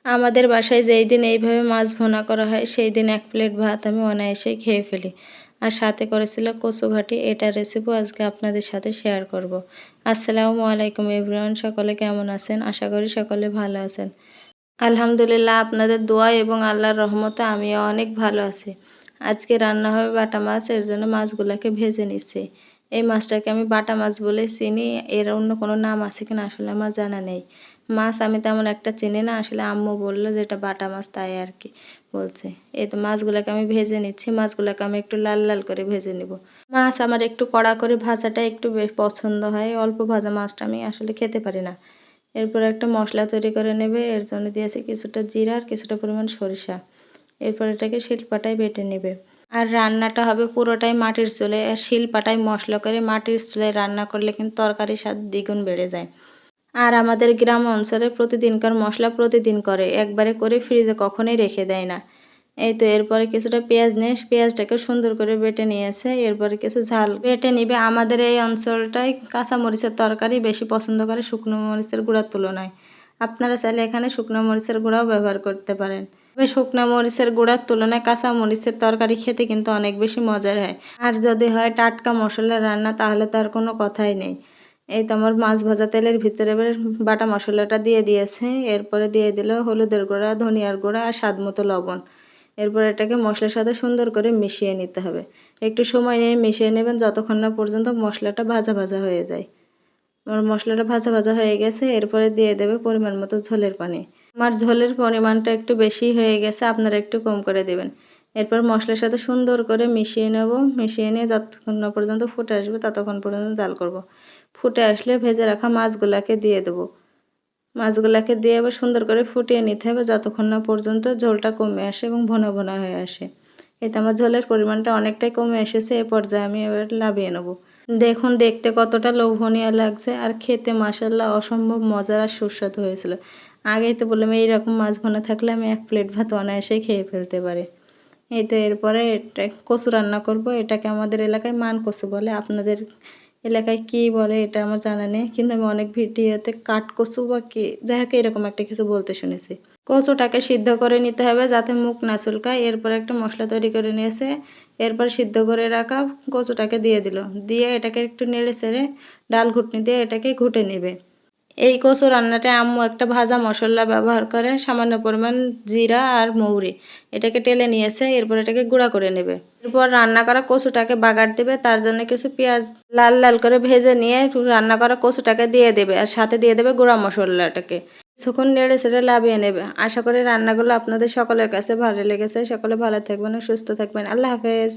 আমাদের বাসায় যেই দিন এইভাবে মাছ ভুনা করা হয় সেই দিন ১ প্লেট ভাত আমি অনায়াসেই খেয়ে ফেলি। আর সাথে করেছিল কচু ঘাটি। এটার রেসিপিও আজকে আপনাদের সাথে শেয়ার করব। আসসালামু আলাইকুম এভরিওয়ান, সকলে কেমন আছেন? আশা করি সকলে ভালো আছেন। আলহামদুলিল্লাহ, আপনাদের দোয়া এবং আল্লাহর রহমতে আমিও অনেক ভালো আছি। আজকে রান্না হবে বাটা মাছ, এর জন্য মাছগুলোকে ভেজে নিচ্ছি। এই মাছটাকে আমি বাটা মাছ বলে চিনি, এর অন্য কোনো নাম আছে কিনা আসলে আমার জানা নেই। মাছ আমি তেমন একটা চিনি না, আসলে আম্মু বললো যে এটা বাটা মাছ, তাই আর কি বলছে। এই তো মাছগুলোকে আমি ভেজে নিচ্ছি, মাছগুলোকে আমি একটু লাল লাল করে ভেজে নিব। মাছ আমার একটু কড়া করে ভাজাটা একটু বেশ পছন্দ হয়, অল্প ভাজা মাছটা আমি আসলে খেতে পারি না। এরপর একটা মশলা তৈরি করে নেবে, এর জন্য দিয়েছি কিছুটা জিরা আর কিছুটা পরিমাণ সরিষা। এরপর এটাকে শিলপাটায় বেটে নেবে। আর রান্নাটা হবে পুরোটাই মাটির চুলে, আর শিলপাটায় মশলা করে মাটির চুলে রান্না করলে কিন্তু তরকারির স্বাদ দ্বিগুণ বেড়ে যায়। আর আমাদের গ্রাম অঞ্চলে প্রতিদিনকার মশলা প্রতিদিন করে, একবারে করে ফ্রিজে কখনোই রেখে দেয় না। এই তো এরপরে কিছুটা পেঁয়াজ নিয়ে পেঁয়াজটাকে সুন্দর করে বেটে নিয়েছে, এরপরে কিছু ঝাল বেটে নিবে। আমাদের এই অঞ্চলটায় কাঁচা মরিচের তরকারি বেশি পছন্দ করে শুকনো মরিচের গুঁড়ার তুলনায়। আপনারা চাইলে এখানে শুকনো মরিচের গুঁড়াও ব্যবহার করতে পারেন। তবে শুকনো মরিচের গুঁড়ার তুলনায় কাঁচা মরিচের তরকারি খেতে কিন্তু অনেক বেশি মজার হয়। আর যদি হয় টাটকা মশলার রান্না তাহলে তো আর কোনো কথাই নেই। এই তো আমার মাছ ভাজা তেলের ভিতরে এবার বাটা মশলাটা দিয়ে দিয়েছে, এরপরে দিয়ে দিল হলুদের গুঁড়া, ধনিয়ার গুঁড়া আর স্বাদ মতো লবণ। এরপর এটাকে মশলার সাথে সুন্দর করে মিশিয়ে নিতে হবে। একটু সময় নিয়ে মিশিয়ে নেবেন যতক্ষণ না পর্যন্ত মশলাটা ভাজা ভাজা হয়ে যায়। আমার মশলাটা ভাজা ভাজা হয়ে গেছে, এরপরে দিয়ে দেবে পরিমাণ মতো ঝোলের পানি। আমার ঝোলের পরিমাণটা একটু বেশি হয়ে গেছে, আপনারা একটু কম করে দেবেন। এরপর মশলার সাথে সুন্দর করে মিশিয়ে নেব, মিশিয়ে নিয়ে যতক্ষণ না পর্যন্ত ফুটে আসবে ততক্ষণ পর্যন্ত জাল করব। ফুটে আসলে ভেজে রাখা মাছগুলাকে দিয়ে দেবো। মাছগুলাকে দিয়ে আবার সুন্দর করে ফুটিয়ে নিতে হবে যতক্ষণ না পর্যন্ত ঝোলটা কমে আসে এবং ভুনা ভুনা হয়ে আসে। এতে আমার ঝোলের পরিমাণটা অনেকটাই কমে এসেছে, এ পর্যায়ে আমি এবার নামিয়ে নেব। দেখুন দেখতে কতটা লোভনীয় লাগছে, আর খেতে মাশাআল্লাহ অসম্ভব মজার আর সুস্বাদু হয়েছিল। আগেই তো বললাম এইরকম মাছ ভুনা থাকলে আমি 1 প্লেট ভাত অনায়াসেই খেয়ে ফেলতে পারি। এই তো এরপরে এটা কচু রান্না করব, এটাকে আমাদের এলাকায় মান কচু বলে, আপনাদের এলাকায় কী বলে এটা আমার জানা নেই, কিন্তু আমি অনেক ভিডিওতে কাঠ কচু বা কি যাই হোক এরকম একটা কিছু বলতে শুনেছি। কচুটাকে সিদ্ধ করে নিতে হবে যাতে মুখ না চুলকায়। এরপর একটা মশলা তৈরি করে নিয়েছে, এরপর সিদ্ধ করে রাখা কচুটাকে দিয়ে দিল, দিয়ে এটাকে একটু নেড়ে চেড়ে ডাল ঘুটনি দিয়ে এটাকে ঘুটে নেবে। এই কচু রান্নাটায় আম্মু একটা ভাজা মশলা ব্যবহার করে, সামান্য পরিমাণ জিরা আর মৌরি, এটাকে টেলে নিয়েছে, এরপর এটাকে গুঁড়া করে নেবে। এরপর রান্না করা কচুটাকে বাগার দেবে, তার জন্য কিছু পেঁয়াজ লাল লাল করে ভেজে নিয়ে রান্না করা কচুটাকে দিয়ে দেবে, আর সাথে দিয়ে দেবে গুঁড়া মশলাটাকে। কিছুক্ষণ নেড়ে চেড়ে লাভিয়ে নেবে। আশা করি রান্নাগুলো আপনাদের সকলের কাছে ভালো লেগেছে। সকলে ভালো থাকবেন ও সুস্থ থাকবেন। আল্লাহ হাফেজ।